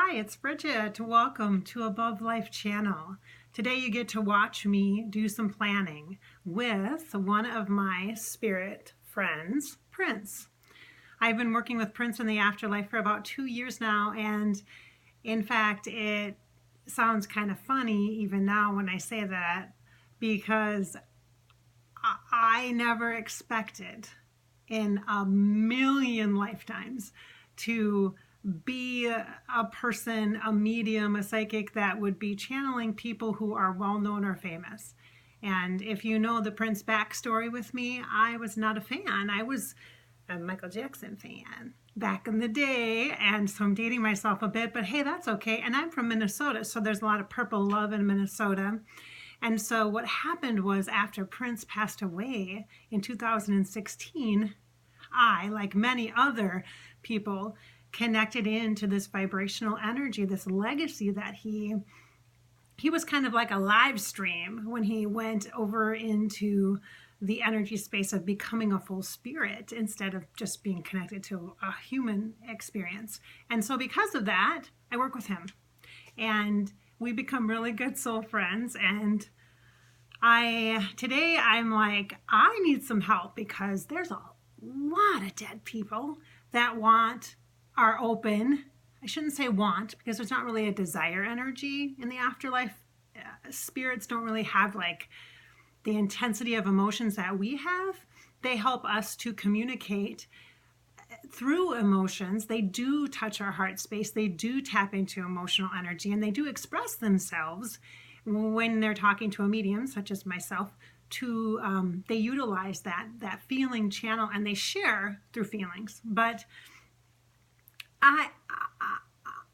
Hi, it's Bridget. Welcome to Above Life channel. Today you get to watch me do some planning with one of my spirit friends, Prince. I've been working with Prince in the afterlife for about 2 years now, and in fact, it sounds kind of funny even now when I say that, because I never expected in a million lifetimes to be a person, a medium, a psychic that would be channeling people who are well known or famous. And if you know the Prince backstory with me, I was not a fan. I was a Michael Jackson fan back in the day, and so I'm dating myself a bit, but hey, that's okay. And I'm from Minnesota, so there's a lot of purple love in Minnesota. And so what happened was, after Prince passed away in 2016, I, like many other people, connected into this vibrational energy, this legacy that he was kind of like a live stream when he went over into the energy space of becoming a full spirit instead of just being connected to a human experience. And so because of that, I work with him, and we become really good soul friends. And today I'm like, I need some help, because there's a lot of dead people that are open. I shouldn't say want, because there's not really a desire energy in the afterlife. Spirits don't really have like the intensity of emotions that we have. They help us to communicate through emotions. They do touch our heart space. They do tap into emotional energy, and they do express themselves when they're talking to a medium such as myself. They utilize that feeling channel, and they share through feelings. But I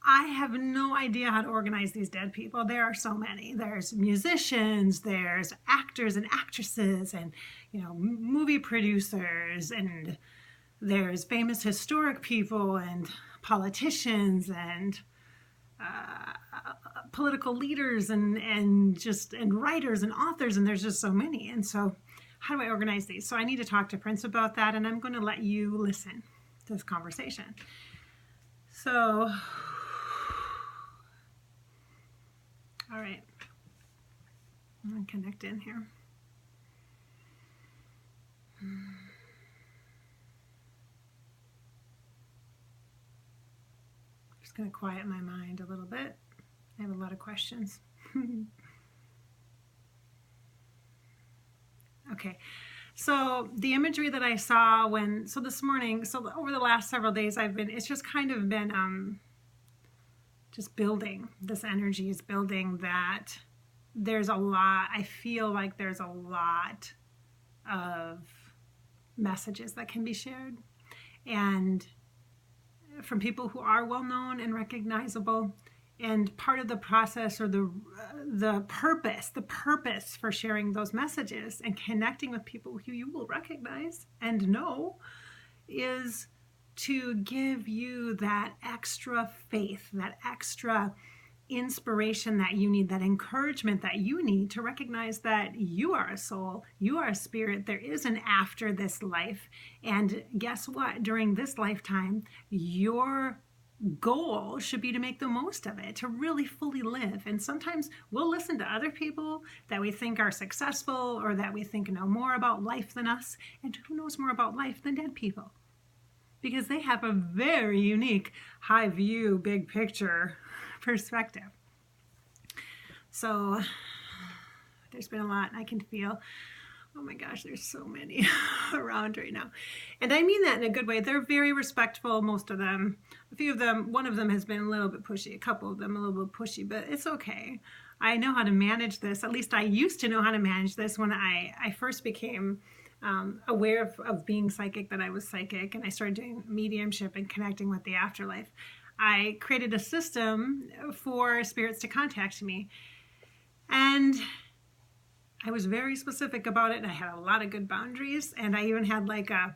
have no idea how to organize these dead people. There are so many. There's musicians, there's actors and actresses, and movie producers, and there's famous historic people, and politicians, and political leaders, and writers and authors, and there's just so many. And so how do I organize these? So I need to talk to Prince about that, and I'm going to let you listen to this conversation. So, all right, I'm going to connect in here. I'm just going to quiet my mind a little bit. I have a lot of questions. Okay, so the imagery that I saw this morning, so over the last several days, it's just kind of been just building. This energy is building, that there's a lot, I feel like there's a lot of messages that can be shared, and from people who are well known and recognizable. And part of the process, or the purpose for sharing those messages and connecting with people who you will recognize and know, is to give you that extra faith, that extra inspiration that you need, that encouragement that you need to recognize that you are a soul, you are a spirit. There is an after this life. And guess what? During this lifetime, your goal should be to make the most of it, to really fully live. And sometimes we'll listen to other people that we think are successful, or that we think know more about life than us. And who knows more about life than dead people? Because they have a very unique, high view, big picture perspective. So there's been a lot I can feel. Oh my gosh, there's so many around right now. And I mean that in a good way. They're very respectful, most of them. A few of them, one of them has been a little bit pushy, a couple of them a little bit pushy, but it's okay. I know how to manage this. At least I used to know how to manage this when I first became aware of being psychic, that I was psychic, and I started doing mediumship and connecting with the afterlife. I created a system for spirits to contact me. And I was very specific about it, and I had a lot of good boundaries, and I even had like a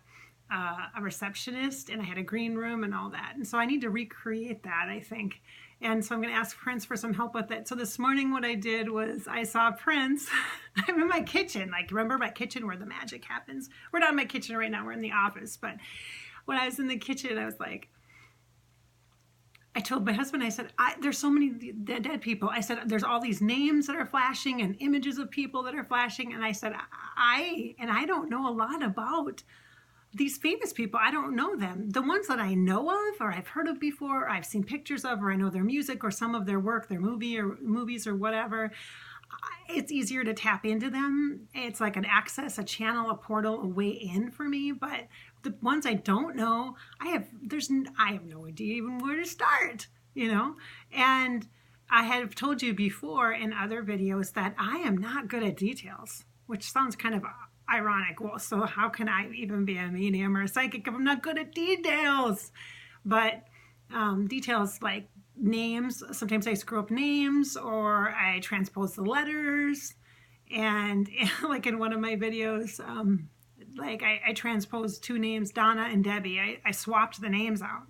receptionist, and I had a green room and all that. And so I need to recreate that, I think. And so I'm going to ask Prince for some help with it. So this morning what I did was, I saw Prince. I'm in my kitchen. Like, remember my kitchen where the magic happens? We're not in my kitchen right now. We're in the office. But when I was in the kitchen, I was like, I told my husband, I said, there's so many dead people. I said, there's all these names that are flashing and images of people that are flashing. And I said, I don't know a lot about these famous people. I don't know them. The ones that I know of, or I've heard of before, or I've seen pictures of, or I know their music or some of their work, their movies or whatever, it's easier to tap into them. It's like an access, a channel, a portal, a way in for me. But the ones I don't know, I have no idea even where to start, And I have told you before in other videos that I am not good at details, which sounds kind of ironic. Well, so how can I even be a medium or a psychic if I'm not good at details? But details like names, sometimes I screw up names or I transpose the letters. And like in one of my videos, I transposed two names, Donna and Debbie. I swapped the names out.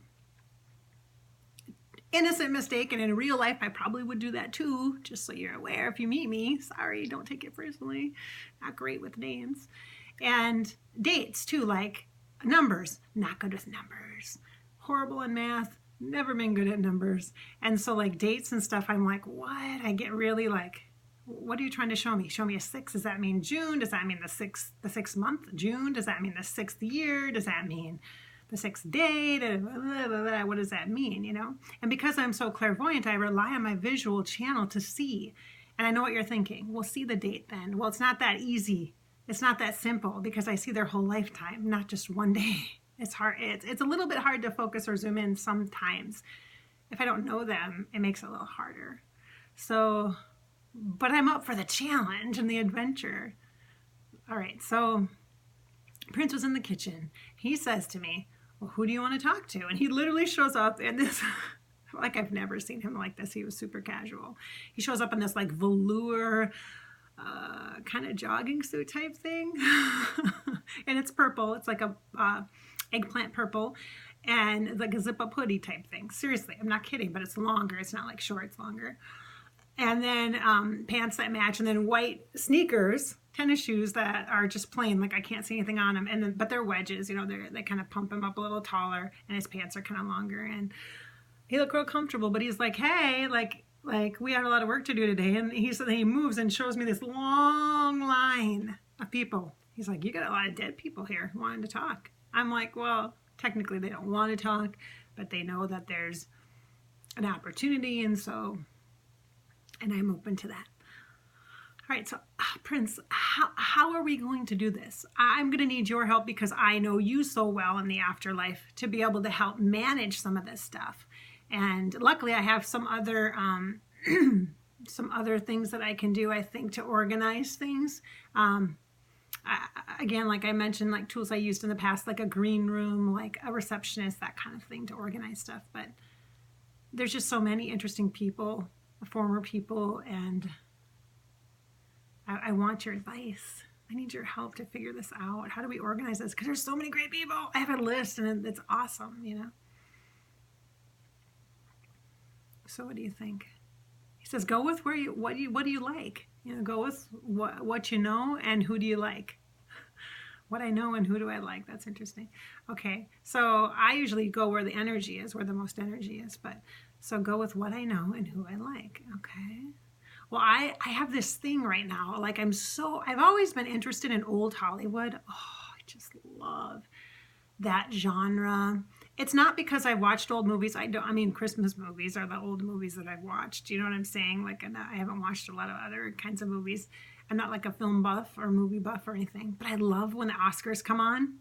Innocent mistake, and in real life I probably would do that too, just so you're aware. If you meet me, sorry, don't take it personally. Not great with names. And dates too, like numbers, not good with numbers. Horrible in math, never been good at numbers. And so like dates and stuff, I'm like, what? I get really like, what are you trying to show me? Show me a 6? Does that mean June? Does that mean the sixth month, June? Does that mean the 6th year? Does that mean the 6th day? What does that mean, And because I'm so clairvoyant, I rely on my visual channel to see. And I know what you're thinking. Well, see the date then. Well, it's not that easy. It's not that simple because I see their whole lifetime, not just one day. It's hard. It's a little bit hard to focus or zoom in sometimes. If I don't know them, it makes it a little harder. So, but I'm up for the challenge and the adventure. All right, so Prince was in the kitchen. He says to me, well, who do you want to talk to? And he literally shows up in this, like I've never seen him like this. He was super casual. He shows up in this like velour, kind of jogging suit type thing. And it's purple. It's like a eggplant purple and like a zip up hoodie type thing. Seriously, I'm not kidding, but it's longer. It's not like shorts, longer. And then pants that match, and then white sneakers, tennis shoes that are just plain, like I can't see anything on them. And then, but they're wedges, they kind of pump him up a little taller, and his pants are kind of longer. And he looked real comfortable, but he's like, hey, like we had a lot of work to do today. And he moves and shows me this long line of people. He's like, you got a lot of dead people here wanting to talk. I'm like, well, technically they don't want to talk, but they know that there's an opportunity, and I'm open to that. All right, so Prince, how are we going to do this? I'm going to need your help because I know you so well in the afterlife to be able to help manage some of this stuff. And luckily, I have some other things that I can do, I think, to organize things. Again, like I mentioned, like tools I used in the past, like a green room, like a receptionist, that kind of thing to organize stuff. But there's just so many interesting people, former people, and I want your advice. I need your help to figure this out. How do we organize this? Because there's so many great people. I have a list, and it's awesome, So what do you think? He says, go with what do you like? Go with what you know and who do you like? What I know and who do I like? That's interesting. Okay, so I usually go where the energy is, where the most energy is. So go with what I know and who I like. Okay. Well, I have this thing right now. Like I've always been interested in old Hollywood. Oh, I just love that genre. It's not because I watched old movies. Christmas movies are the old movies that I've watched. You know what I'm saying? Like, I haven't watched a lot of other kinds of movies. I'm not like a film buff or movie buff or anything, but I love when the Oscars come on.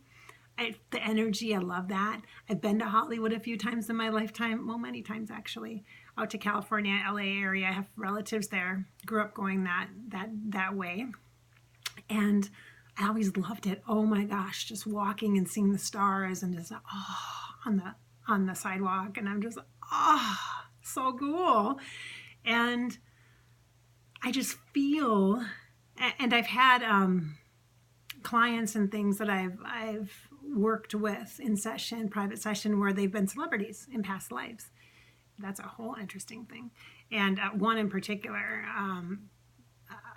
The energy, I love that. I've been to Hollywood a few times in my lifetime. Well, many times actually. Out to California, LA area. I have relatives there. Grew up going that way. And I always loved it. Oh my gosh, just walking and seeing the stars and just on the sidewalk, and I'm just so cool. And I just feel, and I've had clients and things that I've worked with in session, private session, where they've been celebrities in past lives. That's a whole interesting thing. And one in particular,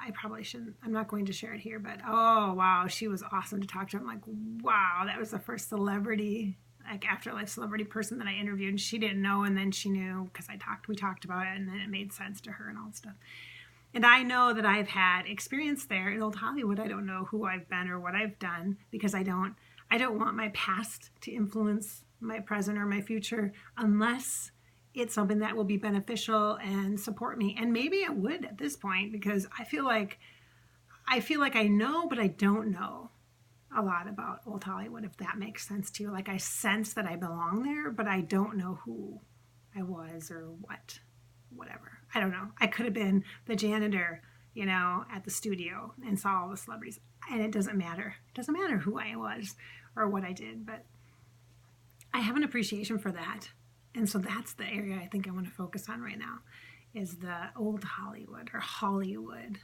I probably shouldn't, I'm not going to share it here, but oh wow, she was awesome to talk to. I'm like, wow, that was the first celebrity like afterlife celebrity person that I interviewed, and she didn't know, and then she knew because we talked about it, and then it made sense to her and all that stuff. And I know that I've had experience there in old Hollywood. I don't know who I've been or what I've done because I don't want my past to influence my present or my future unless it's something that will be beneficial and support me. And maybe it would at this point, because I feel like I know, but I don't know a lot about old Hollywood, if that makes sense to you. Like, I sense that I belong there, but I don't know who I was or whatever. I don't know. I could have been the janitor, at the studio and saw all the celebrities. And it doesn't matter. It doesn't matter who I was or what I did, but I have an appreciation for that. And so that's the area I think I want to focus on right now, is the old Hollywood or Hollywood.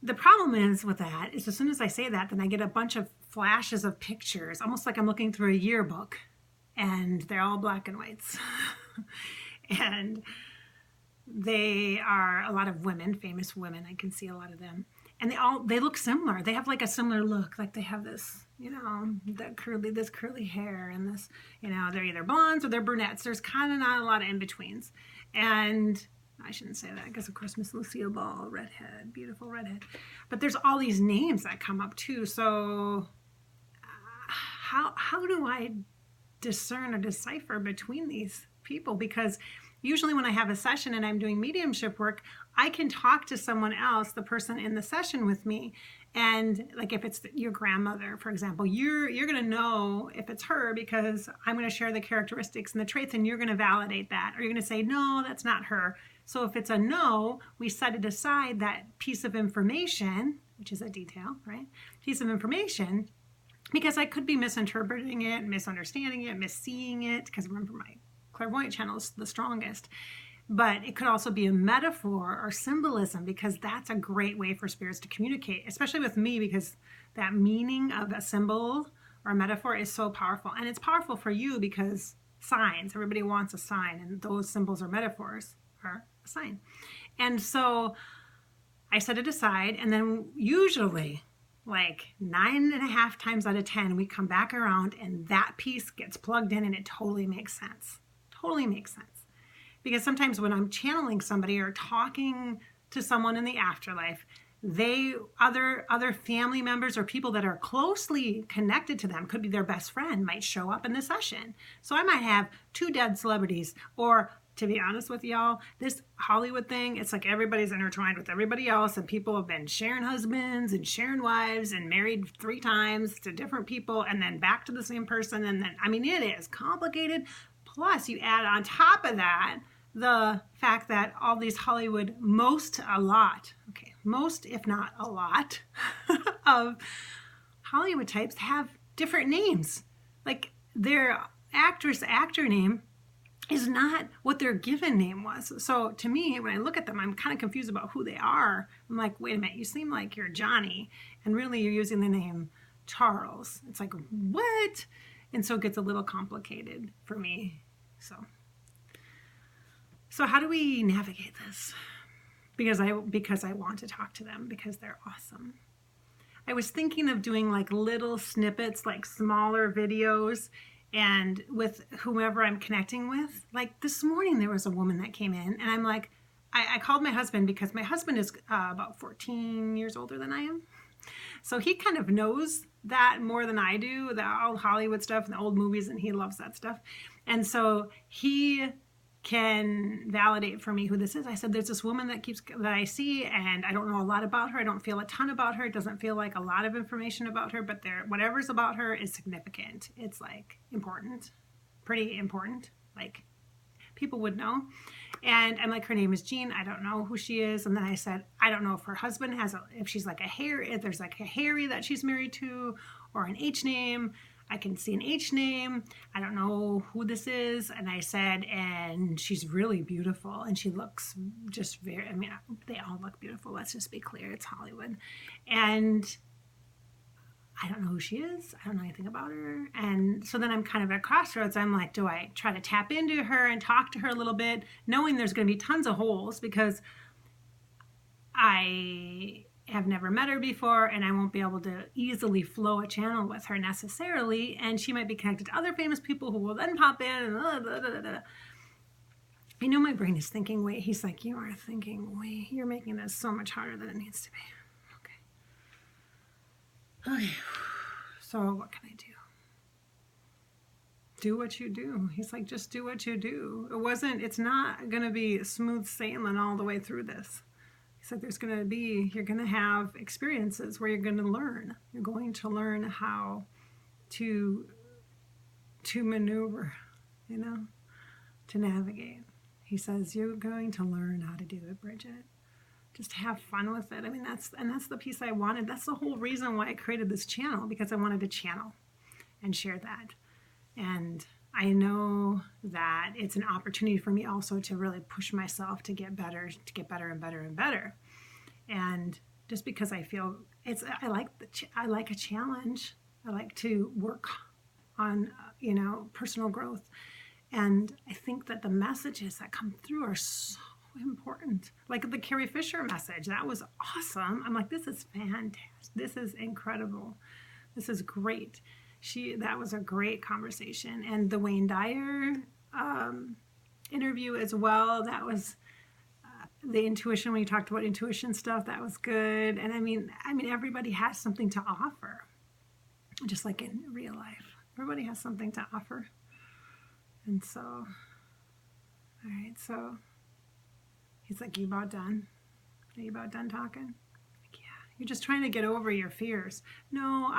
The problem is with that is as soon as I say that, then I get a bunch of flashes of pictures, almost like I'm looking through a yearbook, and they're all black and whites. And they are a lot of women, famous women. I can see a lot of them. And they look similar. They have like a similar look. Like they have this, this curly hair and this, they're either blondes or they're brunettes. There's kind of not a lot of in-betweens. And I shouldn't say that because, of course, Miss Lucille Ball, redhead, beautiful redhead. But there's all these names that come up too. So how do I discern or decipher between these people? Because usually when I have a session and I'm doing mediumship work, I can talk to someone else, the person in the session with me. And like if it's your grandmother, for example, you're going to know if it's her because I'm going to share the characteristics and the traits, and you're going to validate that. Or you're going to say, no, that's not her. So if it's a no, we set it aside, that piece of information, which is a detail, right? Piece of information, because I could be misinterpreting it, misunderstanding it, misseeing it, because remember my clairvoyant channel is the strongest. But it could also be a metaphor or symbolism, because that's a great way for spirits to communicate, especially with me, because that meaning of a symbol or a metaphor is so powerful. And it's powerful for you because signs, everybody wants a sign, and those symbols or metaphors are a sign. And so I set it aside, and then usually like 9.5 times out of 10, we come back around and that piece gets plugged in and it totally makes sense. Totally makes sense. Because sometimes when I'm channeling somebody or talking to someone in the afterlife, other family members or people that are closely connected to them, could be their best friend, might show up in the session. So I might have 2 dead celebrities, or to be honest with y'all, this Hollywood thing, it's like everybody's intertwined with everybody else, and people have been sharing husbands and sharing wives and married 3 times to different people and then back to the same person. And then, it is complicated. Plus you add on top of that the fact that all these Hollywood, most if not a lot of Hollywood types have different names. Like their actor name is not what their given name was. So to me, when I look at them, I'm kind of confused about who they are. I'm like, wait a minute, you seem like you're Johnny, and really you're using the name Charles. It's like, what? And so it gets a little complicated for me. So how do we navigate this? Because I want to talk to them, because they're awesome. I was thinking of doing like little snippets, like smaller videos, and with whomever I'm connecting with. Like this morning, there was a woman that came in, and I'm like, I called my husband, because my husband is about 14 years older than I am. So he kind of knows that more than I do, the old Hollywood stuff and the old movies, and he loves that stuff. And so he can validate for me who this is. I said, there's this woman that I see, and I don't know a lot about her. I don't feel a ton about her. It doesn't feel like a lot of information about her, but whatever's about her is significant. It's like important, pretty important. Like people would know. And I'm like, her name is Jean. I don't know who she is. And then I said, I don't know if her husband if she's like if there's like a Harry that she's married to, or an H name. I can see an H name. I don't know who this is. And I said, and she's really beautiful. And she looks just they all look beautiful. Let's just be clear. It's Hollywood. And I don't know who she is. I don't know anything about her. And so then I'm kind of at crossroads. I'm like, do I try to tap into her and talk to her a little bit, knowing there's going to be tons of holes, because I have never met her before, and I won't be able to easily flow a channel with her necessarily, and she might be connected to other famous people who will then pop in and blah, blah, blah, blah. I know my brain is thinking, wait, he's like, you are thinking, wait, you're making this so much harder than it needs to be. Okay. So what can I do? Do what you do. He's like, just do what you do. It's not going to be smooth sailing all the way through this. He said, you're going to have experiences where you're going to learn. You're going to learn how to maneuver, to navigate. He says, you're going to learn how to do it, Bridget. Just have fun with it. I mean, that's the piece I wanted. That's the whole reason why I created this channel, because I wanted to channel and share that. And I know that it's an opportunity for me also to really push myself to get better and better and better. And just because I feel I like a challenge. I like to work on, personal growth. And I think that the messages that come through are so important. Like the Carrie Fisher message, that was awesome. I'm like, this is fantastic. This is incredible. This is great. That was a great conversation. And the Wayne Dyer interview as well, that was the intuition, when you talked about intuition stuff, that was good. And I mean everybody has something to offer, just like in real life. Everybody has something to offer. And so, all right, so he's like, you about done? Are you about done talking? Like, yeah. You're just trying to get over your fears. No,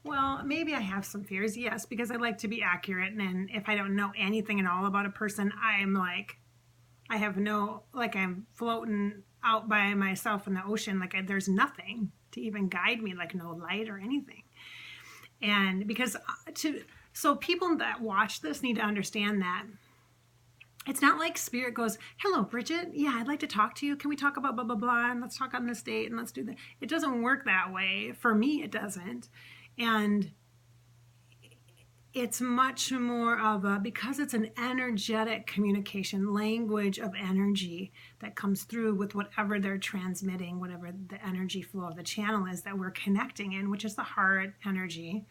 well, maybe I have some fears, yes, because I like to be accurate. And if I don't know anything at all about a person, I'm like, I'm floating out by myself in the ocean. Like there's nothing to even guide me, like no light or anything. And because so people that watch this need to understand that it's not like Spirit goes, hello, Bridget. Yeah, I'd like to talk to you. Can we talk about blah, blah, blah, and let's talk on this date and let's do that. It doesn't work that way. For me, it doesn't. And it's much more of because it's an energetic communication, language of energy that comes through with whatever they're transmitting, whatever the energy flow of the channel is that we're connecting in, which is the heart energy,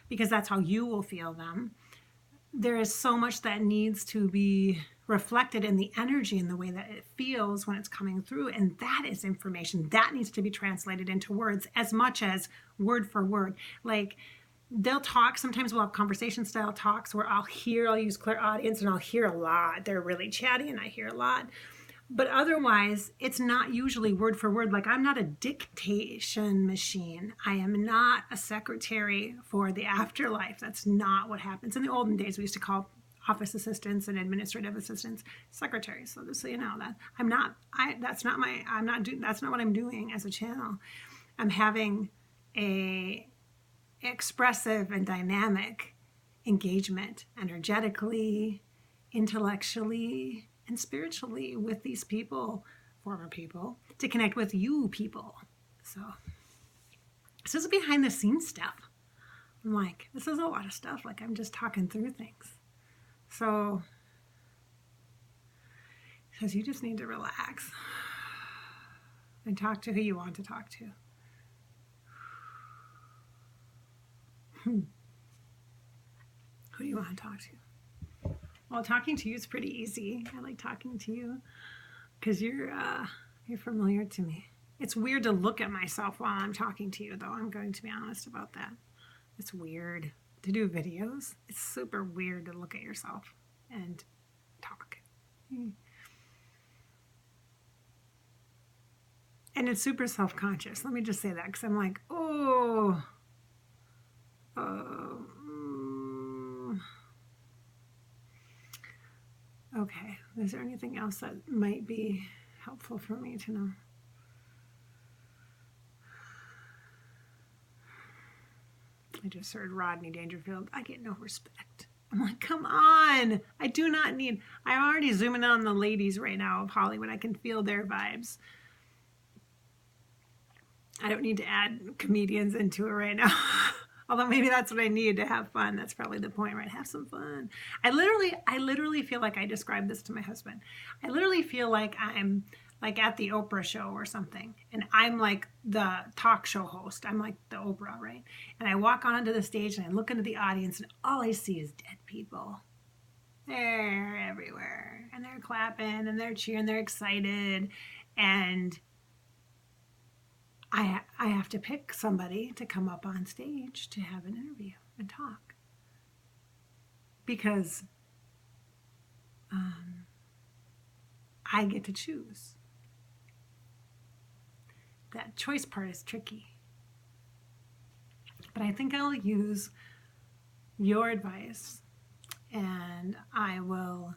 because that's how you will feel them. There is so much that needs to be reflected in the energy and the way that it feels when it's coming through. And that is information that needs to be translated into words as much as word for word. Like they'll talk, sometimes we'll have conversation style talks where I'll use clairaudience and I'll hear a lot. They're really chatty and I hear a lot. But otherwise, it's not usually word for word. Like I'm not a dictation machine. I am not a secretary for the afterlife. That's not what happens. In the olden days, we used to call office assistants and administrative assistants secretaries. So just so you know that that's not what I'm doing as a channel. I'm having a expressive and dynamic engagement energetically, intellectually, and spiritually with these people, former people, to connect with you people. So this is behind the scenes stuff. I'm like, this is a lot of stuff. Like I'm just talking through things. So it says you just need to relax and talk to who you want to talk to. Who do you want to talk to? Well, talking to you is pretty easy. I like talking to you because you're familiar to me. It's weird to look at myself while I'm talking to you, though. I'm going to be honest about that. It's weird to do videos. It's super weird to look at yourself and talk. And it's super self-conscious. Let me just say that because I'm like, okay, is there anything else that might be helpful for me to know? I just heard Rodney Dangerfield. I get no respect. I'm like, come on. I'm already zooming in on the ladies right now of Hollywood. I can feel their vibes. I don't need to add comedians into it right now. Although maybe that's what I need to have fun. That's probably the point, right? Have some fun. I literally feel like I described this to my husband. I literally feel like I'm like at the Oprah show or something, and I'm like the talk show host. I'm like the Oprah, right? And I walk onto the stage and I look into the audience and all I see is dead people. They're everywhere and they're clapping and they're cheering, they're excited. And I have to pick somebody to come up on stage to have an interview and talk. Because I get to choose. That choice part is tricky. But I think I'll use your advice and I will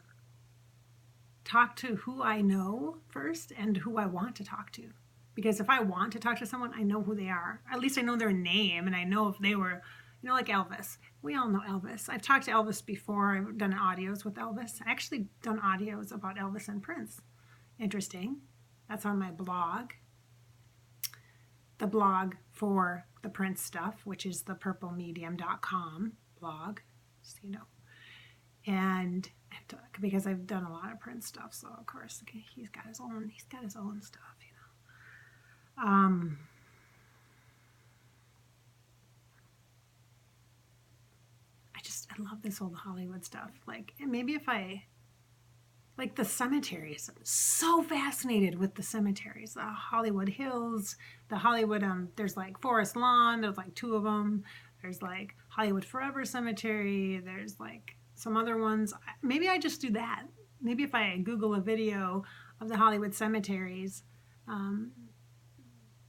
talk to who I know first and who I want to talk to. Because if I want to talk to someone, I know who they are. At least I know their name and I know if they were, you know, like Elvis. We all know Elvis. I've talked to Elvis before. I've done audios with Elvis. I actually done audios about Elvis and Prince. Interesting. That's on my blog. The blog for the Prince stuff, which is the purplemedium.com blog, so you know. And because I've done a lot of Prince stuff, so of course he's got his own stuff, you know. I love this old Hollywood stuff. Like, maybe if I, like the cemeteries, I'm so fascinated with the cemeteries, the Hollywood Hills, the Hollywood, there's like Forest Lawn, there's like 2 of them. There's like Hollywood Forever Cemetery. There's like some other ones. Maybe I just do that. Maybe if I Google a video of the Hollywood cemeteries,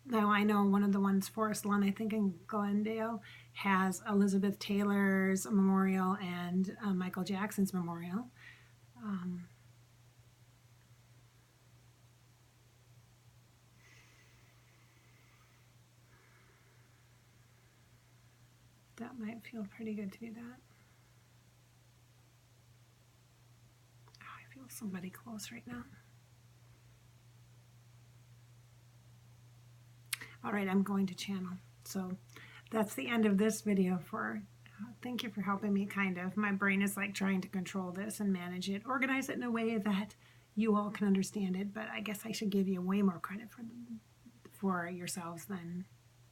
now I know one of the ones, Forest Lawn, I think in Glendale, has Elizabeth Taylor's memorial and Michael Jackson's memorial. That might feel pretty good to do that. Oh, I feel somebody close right now. All right, I'm going to channel. So that's the end of this video for, thank you for helping me kind of. My brain is like trying to control this and manage it, organize it in a way that you all can understand it, but I guess I should give you way more credit for yourselves than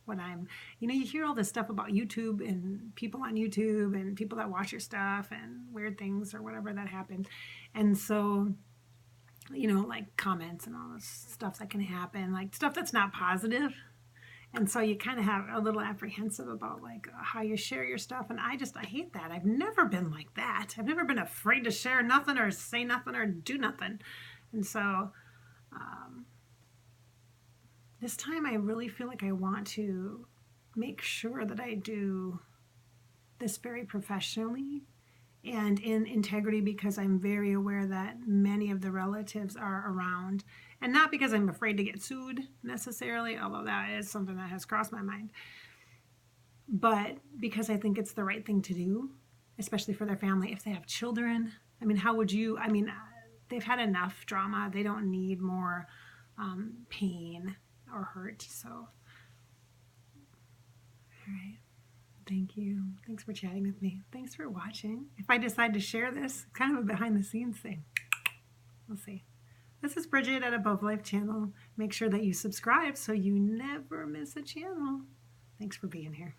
what I'm, you know, you hear all this stuff about YouTube and people on YouTube and people that watch your stuff and weird things or whatever that happen. And so, you know, like comments and all this stuff that can happen, like stuff that's not positive. And so you kind of have a little apprehensive about like how you share your stuff. And I hate that. I've never been like that. I've never been afraid to share nothing or say nothing or do nothing. And so this time I really feel like I want to make sure that I do this very professionally and in integrity, because I'm very aware that many of the relatives are around, and not because I'm afraid to get sued necessarily, although that is something that has crossed my mind, but because I think it's the right thing to do, especially for their family. If they have children, I mean, how would you, I mean, they've had enough drama. They don't need more pain or hurt. So, all right. Thank you. Thanks for chatting with me. Thanks for watching. If I decide to share this, kind of a behind the scenes thing, we'll see. This is Bridget at Above Life Channel. Make sure that you subscribe so you never miss a channel. Thanks for being here.